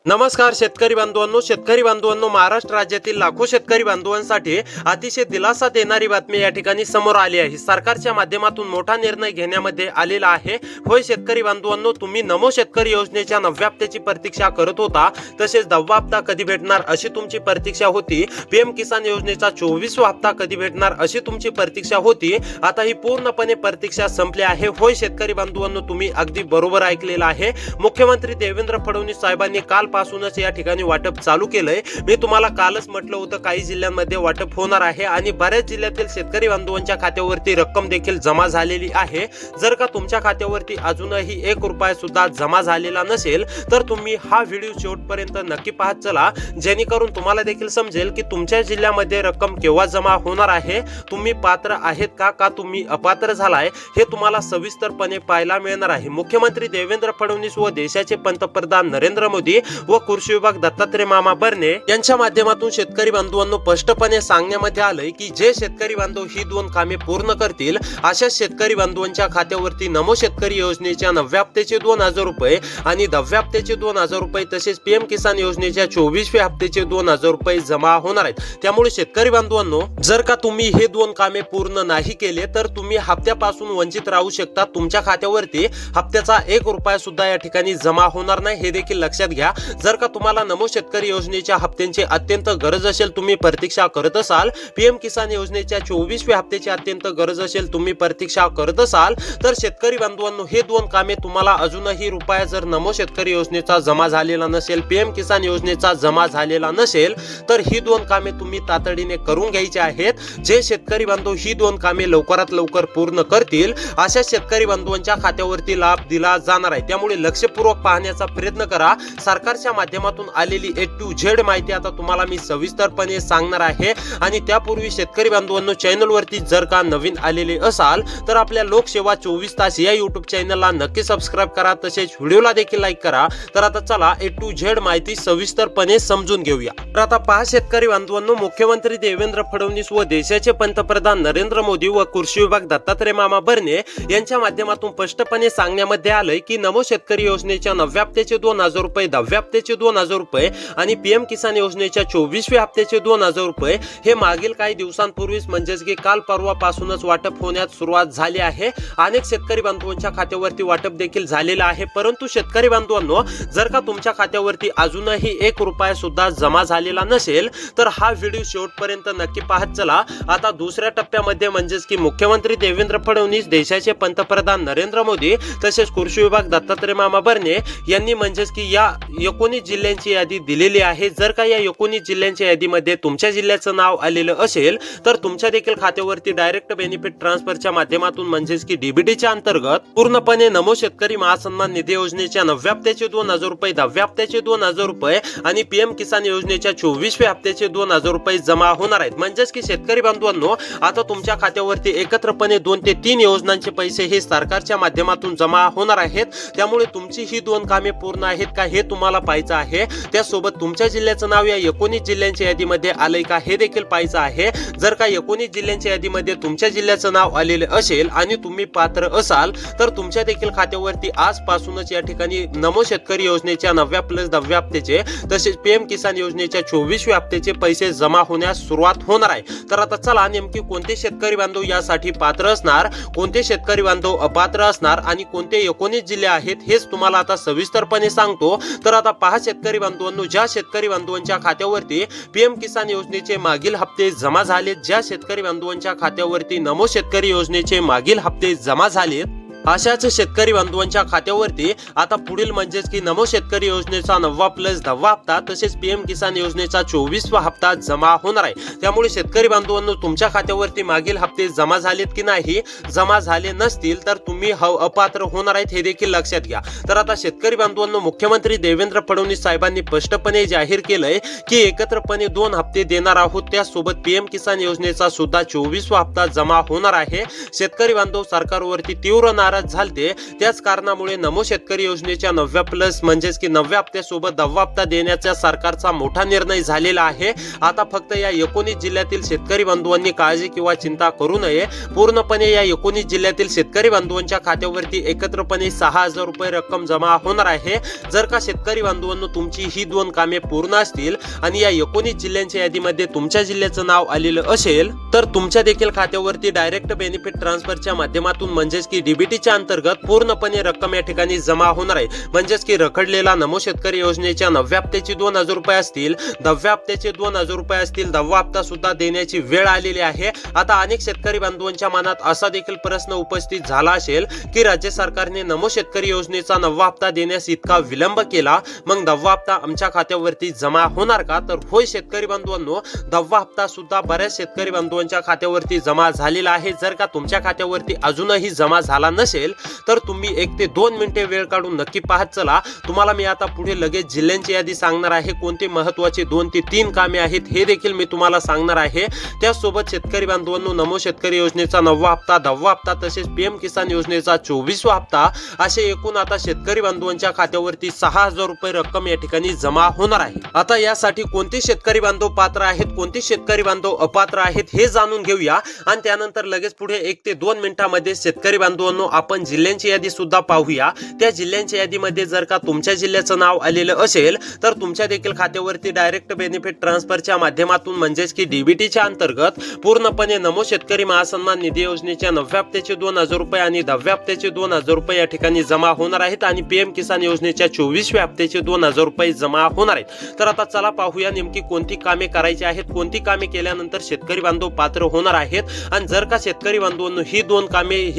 नमस्कार शेतकरी बांधवांनो, महाराष्ट्र राज्यातील लाखो शेतकरी बांधवांसाठी अतिशय दिलासा देणारी बातमी या ठिकाणी समोर आली आहे। सरकारच्या माध्यमातून मोठा निर्णय घेण्यामध्ये आलेला आहे। होय शेतकरी बांधवांनो, तुम्ही नमो शेतकरी योजनेच्या 9व्या हप्त्याची प्रतीक्षा करत होता, तसेच 10वा हप्ता कधी भेटणार अशी तुमची प्रतीक्षा होती। पीएम किसान योजनेचा 24वा हप्ता कधी भेटणार अशी तुमची प्रतीक्षा होती। आता ही पूर्णपणे प्रतीक्षा संपली आहे। होय शेतकरी बांधवांनो, तुम्ही अगदी बरोबर ऐकलेलं आहे। मुख्यमंत्री देवेंद्र फडणवीस साहेबांनी काल पासूनच या ठिकाणी वाटप चालू केलंय। मी तुम्हाला कालच म्हटलं होतं काही जिल्ह्यांमध्ये वाटप होणार आहे आणि बऱ्याच जिल्ह्यातील शेतकरी बांधवांच्या खात्यावरती रक्कम देखील जमा झालेली आहे। जर का तुमच्या खात्यावरती अजूनही 1 रुपया सुद्धा जमा झालेला नसेल तर तुम्ही हा व्हिडिओ शेवटपर्यंत नक्की पाहत चला, जेणेकरून तुम्हाला देखील समजेल की तुमच्या जिल्ह्यामध्ये रक्कम केव्हा जमा होणार आहे, तुम्ही पात्र आहेत का तुम्ही अपात्र झालाय हे तुम्हाला सविस्तरपणे पाहायला मिळणार आहे। मुख्यमंत्री देवेंद्र फडणवीस व देशाचे पंतप्रधान नरेंद्र मोदी व कृषी विभाग दत्तात्रय मामा भरणे यांच्या माध्यमातून शेतकरी बांधवांनो स्पष्टपणे सांगण्यामध्ये आलंय की जे शेतकरी बांधव ही 2 कामे पूर्ण करतील अशा शेतकरी बांधवांच्या खात्यावरती नमो शेतकरी योजनेच्या 9व्या हप्त्याचे 2000 रुपये आणि 10व्या हप्त्याचे 2000 रुपये तसेच पीएम किसान योजनेच्या 24व्या हप्त्याचे 2000 रुपये जमा होणार आहेत। त्यामुळे शेतकरी बांधवांनो, जर का तुम्ही हे 2 कामे पूर्ण नाही केले तर तुम्ही हप्त्यापासून वंचित राहू शकता। तुमच्या खात्यावरती हप्त्याचा 1 रुपया सुद्धा या ठिकाणी जमा होणार नाही, हे देखील लक्षात घ्या। जर का तुम्हाला नमो शेतकरी योजनेच्या हप्त्यांची अत्यंत गरज असेल, तुम्ही प्रतीक्षा करत असाल, पीएम किसान योजनेच्या 24व्या हप्त्याची अत्यंत गरज असेल, तुम्ही प्रतीक्षा करत असाल, तर शेतकरी बांधवांनो हे 2 कामे तुम्हाला अजूनही रुपया जर नमो शेतकरी योजनेचा जमा झालेला नसेल, पीएम किसान योजनेचा जमा झालेला नसेल, तर ही 2 कामे तुम्ही तातडीने करून घ्यायची आहेत। जे शेतकरी बांधव ही 2 कामे लवकरात लवकर पूर्ण करतील अशा शेतकरी बांधवांच्या खात्यावरती लाभ दिला जाणार आहे। त्यामुळे लक्षपूर्वक पाहण्याचा प्रयत्न करा। सरकारच्या माध्यमातून आलेली A to Z माहिती आता तुम्हाला मी सविस्तरपणे सांगणार आहे। आणि त्यापूर्वी शेतकरी बांधवांनो, चॅनल वरती जर का नवीन आलेले असाल तर आपल्या लोकसेवा 24 तास या YouTube चॅनलला नक्की सबस्क्राइब करा, तसेच व्हिडिओला देखील लाईक करा। तर आता चला A to Z माहिती सविस्तरपणे समजून घेऊया। तर आता पहा शेतकरी बांधवांनो, मुख्यमंत्री देवेंद्र फडणवीस व देशाचे पंतप्रधान नरेंद्र मोदी व कृषी विभाग दत्तात्रय मामा भरणे यांच्या माध्यमातून स्पष्टपणे सांगण्यामध्ये आलंय की नमो शेतकरी योजनेच्या 9व्या हप्त्याचे 2000 रुपये, 10व्या हप्त्याचे 2000 रुपये आणि पीएम किसान योजनेच्या 24व्या हप्त्याचे 2000 रुपये हे मागील काही दिवसांपूर्वीच म्हणजेच की काल परवापासूनच वाटप होण्यास सुरुवात झाली आहे। अनेक शेतकरी बांधवांच्या खात्यावरती वाटप देखील झालेलं आहे। परंतु शेतकरी बांधवांनो, जर का तुमच्या खात्यावरती अजूनही 1 रुपया सुद्धा जमा झालेला नसेल तर हा व्हिडिओ शेवटपर्यंत नक्की पाहत चला। आता दुसऱ्या टप्प्यामध्ये म्हणजेच की मुख्यमंत्री देवेंद्र फडणवीस, देशाचे पंतप्रधान नरेंद्र मोदी तसेच कृषी विभाग दत्तात्रय मामा भरणे यांनी म्हणजेच की या 19 जिल्ह्यांची यादी दिलेली आहे। जर का या 19 जिल्ह्यांच्या यादीमध्ये तुमच्या जिल्ह्याचं नाव आलेलं असेल तर तुमच्या देखील खात्यावरती डायरेक्ट बेनिफिट ट्रान्सफरच्या माध्यमातून म्हणजेच की डीबीटीच्या अंतर्गत पूर्णपणे नमो शेतकरी महासन्मान निधी योजनेच्या 9व्या हप्त्याचे 2000 रुपये, 10व्या हप्त्याचे 2000 रुपये आणि पीएम किसान योजनेच्या 24व्या हप्त्याचे 2000 रुपये जमा होणार आहेत। म्हणजेच की शेतकरी बांधवांनो, आता तुमच्या खात्यावरती एकत्रपणे 2 ते 3 योजनांचे पैसे हे सरकारच्या माध्यमातून जमा होणार आहेत। त्यामुळे तुमची ही 2 कामे पूर्ण आहेत का हे तुम्हाला पाहायचं आहे। त्यासोबत तुमच्या जिल्ह्याचं नाव या 19 जिल्ह्यांच्या यादीमध्ये आलंय का हे देखील पाहायचं आहे। जर का 19 जिल्ह्यांच्या यादीमध्ये तुमच्या जिल्ह्याचं नाव आलेलं असेल आणि तुम्ही पात्र असाल तर तुमच्या देखील खात्यावरती आजपासूनच या ठिकाणी नमो शेतकरी योजनेच्या 9व्या प्लस 10व्या हप्त्याचे तसेच पीएम किसान योजनेच्या 24व्या हप्त्याचे पैसे जमा होण्यास सुरुवात होणार आहे। तर आता चला, नेमकी कोणते शेतकरी बांधव यासाठी पात्र असणार, कोणते शेतकरी बांधव अपात्र असणार आणि कोणते 19 जिल्हे आहेत हेच तुम्हाला आता सविस्तरपणे सांगतो। तर आता पहा शेतकरी बांधवांनो, ज्या शेतकरी बांधवांच्या खात्यावरती पीएम किसान योजनेचे मागील हप्ते जमा झालेत, ज्या शेतकरी बांधवांच्या खात्यावरती नमो शेतकरी योजनेचे मागील हप्ते जमा झालेत, अशाच शेतकरी बांधवांच्या खात्यावरती आता पुढील म्हणजेच की नमो शेतकरी योजनेचा 9वा प्लस 10वा हप्ता तसेच पीएम किसान योजनेचा 24वा हप्ता जमा होणार आहे। त्यामुळे शेतकरी बांधवांनो, तुमच्या खात्यावरती मागील हप्ते जमा झालेत की नाही, जमा झाले नसतील तर तुम्ही अपात्र होणार आहेत, हे देखील लक्षात घ्या। तर आता शेतकरी बांधवांनो, मुख्यमंत्री देवेंद्र फडणवीस साहेबांनी स्पष्टपणे जाहीर केलंय की एकत्रपणे 2 हप्ते देणार आहोत। त्यासोबत पीएम किसान योजनेचा सुद्धा 24वा हप्ता जमा होणार आहे। शेतकरी बांधव, सरकारवरती तीव्र नाराज नाराज झालते, त्याच कारणामुळे नमो शेतकरी योजनेच्या 9व्या प्लस म्हणजेच की 9व्या हप्त्यासोबत 10वा हप्ता देण्याचा सरकारचा मोठा निर्णय झालेला आहे। आता फक्त या 19 जिल्ह्यातील शेतकरी बांधवांनी काळजी किंवा चिंता करू नये। पूर्णपणे या 19 जिल्ह्यातील शेतकरी बांधवांच्या खात्यावरती एकत्रपणे 6,000 रुपये रक्कम जमा होणार आहे। जर का शेतकरी बांधवांनो तुमची ही 2 कामे पूर्ण असतील आणि या 19 जिल्ह्यांच्या यादीमध्ये तुमच्या जिल्ह्याचं नाव आलेलं असेल तर तुमच्या देखील खात्यावरती डायरेक्ट बेनिफिट ट्रान्सफरच्या माध्यमातून म्हणजेच की डीबीटीच्या अंतर्गत पूर्णपणे रक्कम या ठिकाणी जमा होणार आहे। म्हणजेच की रखडलेला नमो शेतकरी योजनेच्या 9व्या हप्त्याचे 2,000 रुपये असतील, 10व्या हप्त्याचे 2,000 रुपये असतील, 10वा हप्ता सुद्धा देण्याची वेळ आलेली आहे। आता अनेक शेतकरी बांधवांच्या मनात असा देखील प्रश्न उपस्थित झाला असेल की राज्य सरकारने नमो शेतकरी योजनेचा 9वा हप्ता देण्यास इतका विलंब केला, मग 10वा हप्ता आमच्या खात्यावरती जमा होणार का? तर होय शेतकरी बांधवांनो, 10वा हप्ता सुद्धा बऱ्याच शेतकरी बांधवांच्या खात्यावरती जमा झालेला आहे। जर का तुमच्या खात्यावरती अजूनही जमा झाला नसेल तर तुम्ही 1 ते 2 मिनिटे वेळ काढून नक्की पाहत चला। तुम्हाला मी आता पुढे लगेच जिल्ह्यांची यादी सांगणार आहे, कोणते महत्त्वाचे 2 ते 3 कामे आहेत हे देखील मी तुम्हाला सांगणार आहे। त्यासोबत शेतकरी बांधवांनो, नमो शेतकरी योजनेचा 9वा हप्ता, 10वा हप्ता तसेच पीएम किसान योजनेचा 24वा हप्ता असे एकूण आता शेतकरी बांधवांच्या खात्यावरती 6,000 रुपये रक्कम या ठिकाणी जमा होणार आहे। आता यासाठी कोणते शेतकरी बांधव पात्र आहेत, कोणते शेतकरी बांधव अपात्र आहेत हे जाणून घेऊया आणि त्यानंतर लगेच पुढे 1 ते 2 मिनिटांमध्ये शेतकरी बांधवांनो आपण जिल्ह्यांची यादी सुद्धा पाहूया। त्या जिल्ह्यांच्या यादीमध्ये जर का तुमच्या जिल्ह्याचं नाव आलेलं असेल तर तुमच्या देखील खात्यावरती डायरेक्ट बेनिफिट ट्रान्सफरच्या माध्यमातून म्हणजेच की डीबीटीच्या अंतर्गत पूर्णपणे नमो शेतकरी महासन्मान निधी योजनेच्या 9व्या हप्त्याचे 2,000 रुपये आणि 10व्या हप्त्याचे 2,000 रुपये या ठिकाणी जमा होणार आहेत आणि पीएम किसान योजनेच्या 24व्या हप्त्याचे 2,000 रुपये जमा होणार आहेत। तर आता चला पाहूया नेमकी कोणती कामे करायची आहेत, कोणती कामे केल्यानंतर शेतकरी बांधव पात्र होणार आहेत आणि जर का शेतकरी बांधवांनो ही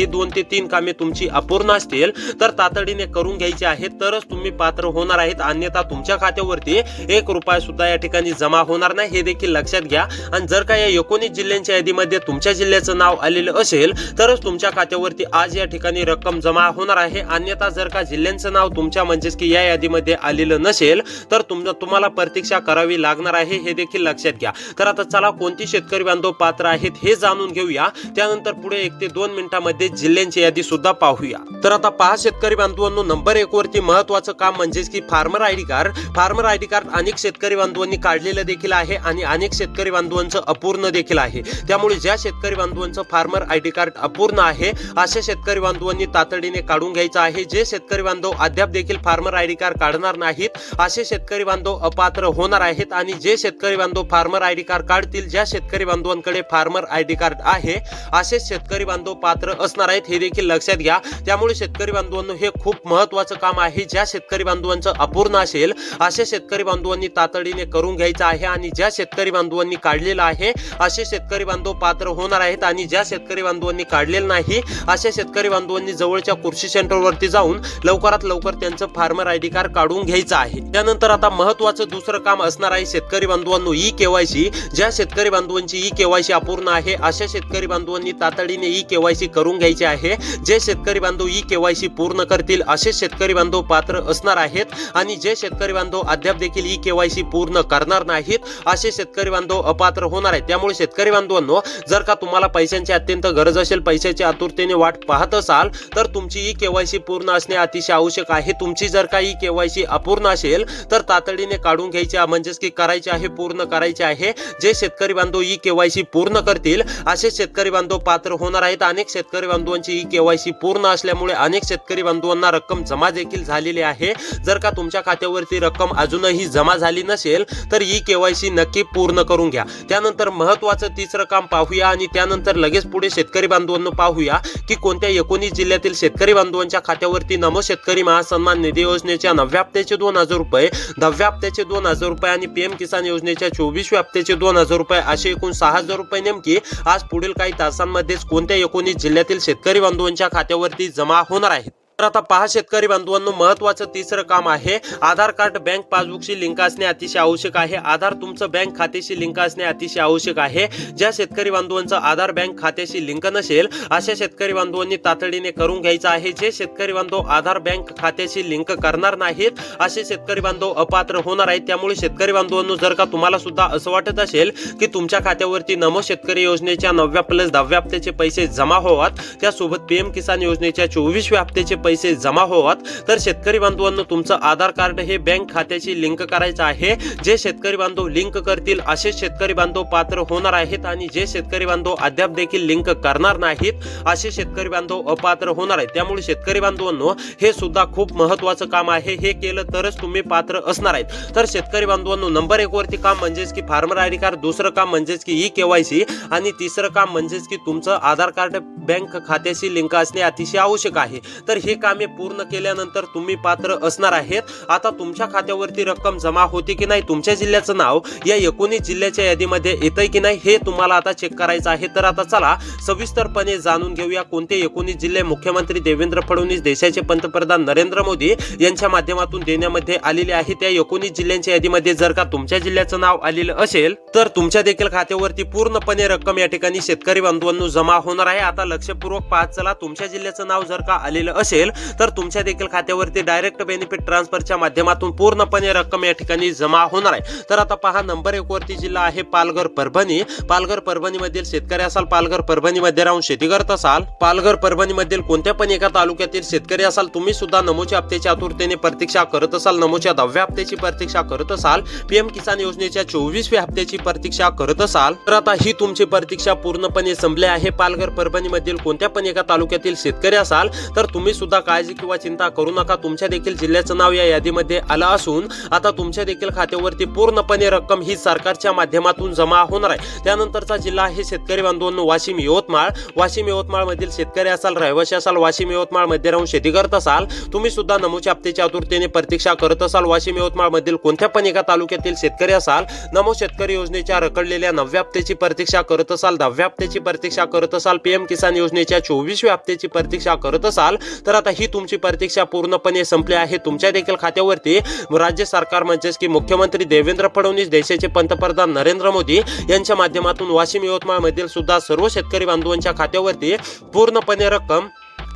2 ते 3 कामे तुमची अपूर्ण असतील तर तातडीने करून घ्यायची आहेत, तरच तुम्ही पात्र होणार आहेत। अन्यथा तुमच्या खात्यावरती 1 रुपया सुद्धा या ठिकाणी जमा होणार नाही, हे देखील लक्षात घ्या। आणि जर का या 19 जिल्ह्यांच्या यादीमध्ये तुमच्या जिल्ह्याचं नाव आलेलं असेल तरच तुमच्या खात्यावरती आज या ठिकाणी रक्कम जमा होणार आहे। अन्यथा जर का जिल्ह्यांचं नाव तुमच्या म्हणजेच की या यादीमध्ये आलेलं नसेल तर तुम्हाला प्रतीक्षा करावी लागणार आहे, हे देखील लक्षात घ्या। तर आता चला कोणती शेतकरी बांधव पात्र आहेत हे जाणून घेऊया, त्यानंतर पुढे 1 ते 2 मिनिटांमध्ये जिल्ह्यांची यादी सुद्धा पाहूया। तर आता पहा शेतकरी बांधवांनो, नंबर 1 वरती महत्त्वाचं काम म्हणजेच की farmer ID card. Farmer ID card अनेक शेतकरी बांधवांनी काढलेलं देखील आहे आणि अनेक शेतकरी बांधवांचं अपूर्ण देखील आहे। त्यामुळे ज्या शेतकरी बांधवांचं फार्मर आयडी कार्ड अपूर्ण आहे अशा शेतकरी बांधवांनी तातडीने काढून घ्यायचं आहे। जे शेतकरी बांधव अद्याप देखील फार्मर आयडी कार्ड काढणार नाहीत असे शेतकरी बांधव अपात्र होणार आहेत आणि जे शेतकरी बांधव फार्मर आयडी कार्ड काढतील, ज्या शेतकरी बांधवांकडे फार्मर आयडी कार्ड आहे असे शेतकरी बांधव पात्र असणार आहेत, हे देखील लक्षात घ्या। त्यामुळे शेतकरी बांधवांनो हे खूप महत्त्वाचं काम आहे। ज्या शेतकरी बांधवांचं अपूर्ण असेल असे शेतकरी बांधवांनी तातडीने करून घ्यायचं आहे आणि ज्या शेतकरी बांधवांनी काढलेलं आहे असे शेतकरी बांधव पात्र होणार आहेत आणि ज्या शेतकरी बांधवांनी काढलेलं नाही अशा शेतकरी बांधवांनी जवळच्या कृषी सेंटरवरती जाऊन लवकरात लवकर त्यांचं फार्मर आयडी कार्ड काढून घ्यायचं आहे। त्यानंतर आता महत्त्वाचं दुसरं काम असणार आहे शेतकरी बांधवांनो ई केवायसी। ज्या शेतकरी बांधवांची ई केवायसी अपूर्ण आहे अशा शेतकरी बांधवांनी तातडीने ई केवायसी करून घ्यायची आहे। जे शेतकरी बांधव ई केवायसी पूर्ण करतील असे शेतकरी बांधव पात्र असणार आहेत आणि जे शेतकरी बांधव अद्याप देखील ई केवायसी पूर्ण करणार नाहीत असे शेतकरी बांधव अपात्र होणार आहेत। त्यामुळे शेतकरी बांधवांनो जर का तुम्हाला पैशांची अत्यंत गरज असेल, पैशाची आतुरतेने वाट पाहत असाल तर तुमची ई केवायसी पूर्ण असणे अतिशय आवश्यक आहे। तुमची जर का ई केवायसी अपूर्ण असेल तर तातडीने काढून घ्यायची म्हणजेच की करायची आहे, पूर्ण करायची आहे। जे शेतकरी बांधव ई केवायसी पूर्ण करतील असे शेतकरी बांधव पात्र होणार आहेत। अनेक शेतकरी बांधवांची ई केवायसी पूर्ण असल्यामुळे अनेक शेतकरी बांधवांना रक्कम जमा देखील झालेली आहे। जर का तुमच्या खात्यावरती रक्कम अजूनही जमा झाली नसेल तर ई केवायसी नक्की पूर्ण करून घ्या। त्यानंतर महत्त्वाचं तिसरं काम पाहूया आणि त्यानंतर लगेच पुढे शेतकरी बांधवांना पाहूया की कोणत्या 19 जिल्ह्यातील शेतकरी बांधवांच्या खात्यावरती नमो शेतकरी महासन्मान निधी योजनेच्या 9व्या हप्त्याचे 2,000 रुपये, 10व्या हप्त्याचे 2,000 रुपये आणि पीएम किसान योजनेच्या 24व्या हप्त्याचे 2,000 रुपये असे एकूण 6,000 रुपये नेमकी आज पुढील काही तासांमध्येच कोणत्या 19 जिल्ह्यातील शेतकरी बांधवांच्या खात्यावरती जमा होणार आहेत। तर आता पहा शेतकरी बांधवांनो, महत्त्वाचं तिसरं काम आहे आधार कार्ड बँक पासबुकशी लिंक असणे अतिशय आवश्यक आहे. आधार तुमचं बँक खात्याशी लिंक असणे अतिशय आवश्यक आहे. ज्या शेतकरी बांधवांचं आधार बँक खात्याशी लिंक नसेल अशा शेतकरी बांधवांनी तातडीने करून घ्यायचं आहे. जे शेतकरी बांधव आधार बँक खात्याशी लिंक करणार नाहीत असे शेतकरी बांधव अपात्र होणार आहेत. त्यामुळे शेतकरी बांधवांनो, जर का तुम्हाला सुद्धा असं वाटत असेल की तुमच्या खात्यावरती नमो शेतकरी योजनेच्या 9व्या प्लस 10व्या हप्त्याचे पैसे जमा व्हावात, त्यासोबत पीएम किसान योजनेच्या 24व्या हप्त्याचे पैसे जमा व्हावात, तर शेतकरी बांधवांनो तुमचं आधार कार्ड हे बँक खात्याशी लिंक करायचं आहे. जे शेतकरी बांधव लिंक करतील असे शेतकरी बांधव पात्र होणार आहेत आणि जे शेतकरी बांधव अद्याप देखील लिंक करणार नाहीत असे शेतकरी बांधव अपात्र होणार आहेत. त्यामुळे शेतकरी बांधवांनो, हे सुद्धा खूप महत्त्वाचं काम आहे. हे केलं तरच तुम्ही पात्र असणार आहेत. तर शेतकरी बांधवांनो, नंबर 1 वरती काम म्हणजेच की फार्मर आयडी कार्ड, दुसरं काम म्हणजेच की ई-केवायसी आणि तिसरं काम म्हणजेच की तुमचं आधार कार्ड बँक खात्याशी लिंक असणे अतिशय आवश्यक आहे. तर हे कामे पूर्ण केल्यानंतर तुम्ही पात्र असणार आहेत. आता तुमच्या खात्यावरती रक्कम जमा होते की नाही, तुमच्या जिल्ह्याचं नाव या 19 जिल्ह्याच्या यादीमध्ये येतंय की नाही, हे तुम्हाला आता चेक करायचं आहे. तर आता चला सविस्तरपणे जाणून घेऊया कोणते 19 जिल्हे मुख्यमंत्री देवेंद्र फडणवीस, देशाचे पंतप्रधान नरेंद्र मोदी यांच्या माध्यमातून देण्यामध्ये आलेले आहे. त्या 19 जिल्ह्यांच्या यादीमध्ये जर का तुमच्या जिल्ह्याचं नाव आलेलं असेल तर तुमच्या देखील खात्यावरती पूर्णपणे रक्कम या ठिकाणी शेतकरी बांधवांनो जमा होणार आहे. आता लक्षपूर्वक पाहत चला, तुमच्या जिल्ह्याचं नाव जर का आलेलं असेल तर तुमच्या देखील खात्यावरती डायरेक्ट बेनिफिट ट्रान्सफरच्या माध्यमातून पूर्णपणे रक्कम या ठिकाणी जमा होणार आहे. तर आता पहा, नंबर 1 वरती जिल्हा आहे पालघर परभणी. पालघर परभणी मधील शेतकरी असाल, पालघर परभणी मध्ये राहून शेती करत असाल, पालघर परभणी मधील कोणत्या पण एका तालुक्यातील शेतकरी असाल, तुम्ही सुद्धा नमोच्या हप्त्याच्या आतुरतेने प्रतीक्षा करत असाल, नमोच्या 10व्या हप्त्याची प्रतीक्षा करत असाल, पीएम किसान योजनेच्या 24व्या हप्त्याची प्रतीक्षा करत असाल, तर आता ही तुमची प्रतीक्षा पूर्णपणे संपली आहे. पालघर परभणी मधील कोणत्या पण एका तालुक्यातील शेतकरी असाल तर तुम्ही सुद्धा काळजी किंवा चिंता करू नका. तुमच्या देखील जिल्ह्याचं नाव या यादीमध्ये आलं असून आता तुमच्या देखील खात्यावरती पूर्णपणे रक्कम ही सरकारच्या माध्यमातून जमा होणार आहे. त्यानंतरचा जिल्हा आहे शेतकरी बांधवांनो वाशिम यवतमाळ. वाशिम यवतमाळ मधील शेतकरी असाल, रहिवासी असाल, वाशिम यवतमाळ मध्ये राहून शेती करत असाल, तुम्ही सुद्धा नमोच्या हप्त्याच्या आतुरतेने प्रतीक्षा करत असाल, वाशिम यवतमाळ मधील कोणत्या पण एका तालुक्यातील शेतकरी असाल, नमो शेतकरी योजनेच्या रखडलेल्या 9व्या हप्त्याची प्रतीक्षा करत असाल, 10व्या हप्त्याची प्रतीक्षा करत असाल, पीएम किसान योजनेच्या 24व्या हप्त्याची प्रतीक्षा करत असाल, तर आता ही तुमची प्रतीक्षा पूर्णपणे संपली आहे. तुमच्या देखील खात्यावरती राज्य सरकार म्हणजेच की मुख्यमंत्री देवेंद्र फडणवीस, देशाचे पंतप्रधान नरेंद्र मोदी यांच्या माध्यमातून वाशिम यवतमाळ मधील सुद्धा सर्व शेतकरी बांधवांच्या खात्यावरती पूर्णपणे रक्कम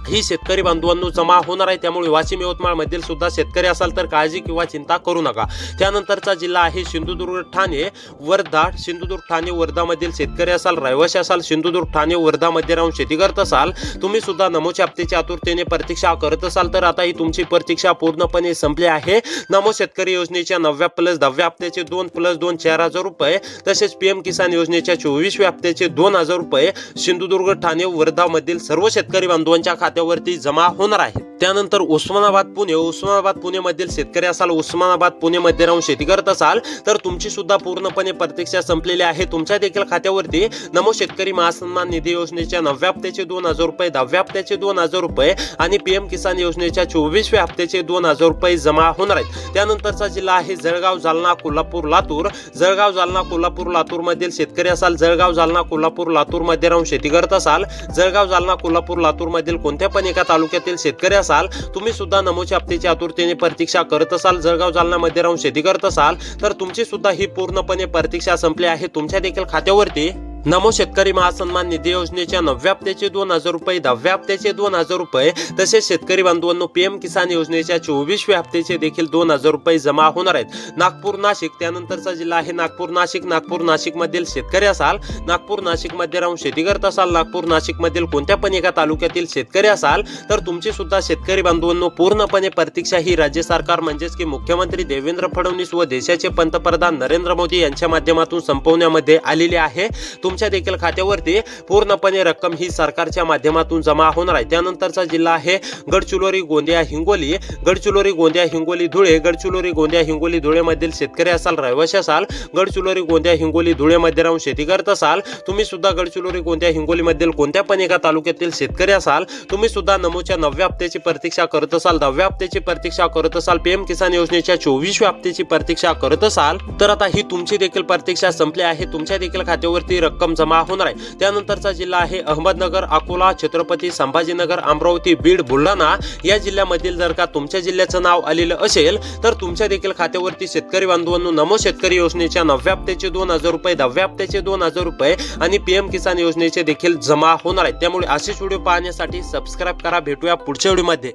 ही शेतकरी बांधवांनो जमा होणार आहे. त्यामुळे वाशिम यवतमाळ मधील सुद्धा शेतकरी असाल तर काळजी किंवा चिंता करू नका. त्यानंतरचा जिल्हा आहे सिंधुदुर्ग ठाणे वर्धा. सिंधुदुर्ग ठाणे वर्धा मधील शेतकरी असाल, रहिवासी असाल, सिंधुदुर्ग ठाणे वर्धा मध्ये राहून शेती करत असाल, तुम्ही सुद्धा नमोच्या हप्त्याच्या आतुरतेने प्रतीक्षा करत असाल, तर आता ही तुमची प्रतीक्षा पूर्णपणे संपली आहे. नमो शेतकरी योजनेच्या 9व्या प्लस 10व्या हप्त्याचे 2+2 4,000 रुपये, तसेच पीएम किसान योजनेच्या 24व्या हप्त्याचे 2,000 रुपये सिंधुदुर्ग ठाणे वर्धा मधील सर्व शेतकरी बांधवांच्या खात्यावरती जमा होणार आहे. त्यानंतर उस्मानाबाद पुणे. उस्मानाबाद पुणे मधील शेतकरी असाल, उस्मानाबाद पुणे मध्ये राहून शेती करत असाल, तर तुमची सुद्धा पूर्णपणे प्रतीक्षा संपलेली आहे. तुमच्या देखील खात्यावरती नमो शेतकरी महासन्मान निधी योजनेच्या 9व्या हप्त्याचे 2,000 रुपये, 10व्या हप्त्याचे 2,000 रुपये आणि पीएम किसान योजनेच्या 24व्या हप्त्याचे 2,000 रुपये जमा होणार आहेत. त्यानंतरचा जिल्हा आहे जळगाव, जालना, कोल्हापूर, लातूर. जळगाव, जालना, कोल्हापूर, लातूर मधील शेतकरी असाल, जळगाव, जालना, कोल्हापूर, लातूर मध्ये राहून शेती करत असाल, जळगाव, जालना, कोल्हापूर, लातूर मधील कोणत्या पण एका तालुक्यातील शेतकरी असाल, तुम्ही सुद्धा नमोच्या हप्त्याच्या आतुरतेने प्रतीक्षा करत असाल, जळगाव, जालना मध्ये राहून शेती करत असाल, तर तुमची सुद्धा ही पूर्णपणे प्रतीक्षा संपली आहे. तुमच्या देखील खात्यावरती नमो शेतकरी महासन्मान निधी योजनेच्या 9व्या हप्त्याचे 2,000 रुपये, 10व्या हप्त्याचे 2,000 रुपये, तसेच शेतकरी बांधवांनो पीएम किसान योजनेच्या 24व्या हप्त्याचे देखील 2,000 रुपये जमा होणार आहेत. नागपूर, नाशिक. त्यानंतरचा जिल्हा आहे नागपूर, नाशिक. नागपूर, नाशिक मधील शेतकरी असाल, नागपूर, नाशिक मध्ये राहून शेती करत असाल, नागपूर, नाशिक मधील कोणत्या पण एका तालुक्यातील शेतकरी असाल, तर तुमची सुद्धा शेतकरी बांधवांनो पूर्णपणे प्रतीक्षा ही राज्य सरकार म्हणजेच की मुख्यमंत्री देवेंद्र फडणवीस व देशाचे पंतप्रधान नरेंद्र मोदी यांच्या माध्यमातून संपवण्यामध्ये आलेली आहे. तुमच्या देखील खात्यावरती पूर्णपणे रक्कम ही सरकारच्या माध्यमातून जमा होणार आहे. त्यानंतरचा जिल्हा आहे गडचिरोली, गोंदिया, हिंगोली. गडचिरोली, गोंदिया, हिंगोली, धुळे. गडचिरोली, गोंदिया, हिंगोली, धुळे मधील शेतकरी असाल, रहिवासी असाल, गडचिरोली, गोंदिया, हिंगोली, धुळे मध्ये राहून शेती करत असाल, तुम्ही सुद्धा गडचिरोली, गोंदिया, हिंगोली मधील कोणत्या पण एका तालुक्यातील शेतकरी असाल, तुम्ही सुद्धा नमोच्या 9व्या हप्त्याची प्रतीक्षा करत असाल, 10व्या हप्त्याची प्रतीक्षा करत असाल, पीएम किसान योजनेच्या 24व्या हप्त्याची प्रतीक्षा करत असाल, तर आता ही तुमची देखील प्रतीक्षा संपली आहे. तुमच्या देखील खात्यावरती रक्कम रक्कम जमा होणार आहे। त्यानंतरचा जिल्हा आहे अहमदनगर, अकोला, छत्रपती संभाजीनगर, अमरावती, बीड, बुलढाणा या जिल्ह्यामधील जर का तुमच्या जिल्ह्याचं नाव आलेलं असेल तर तुमच्या देखील खात्यावरती शेतकरी बांधवांनो नमो शेतकरी योजनेच्या 9व्या हप्त्याचे 2000 रुपये, 10व्या हप्त्याचे 2000 रुपये आणि पीएम किसान योजनेचे देखील जमा होणार आहेत। त्यामुळे असेच व्हिडिओ पाहण्यासाठी सबस्क्राइब करा। भेटूया पुढच्या व्हिडिओमध्ये।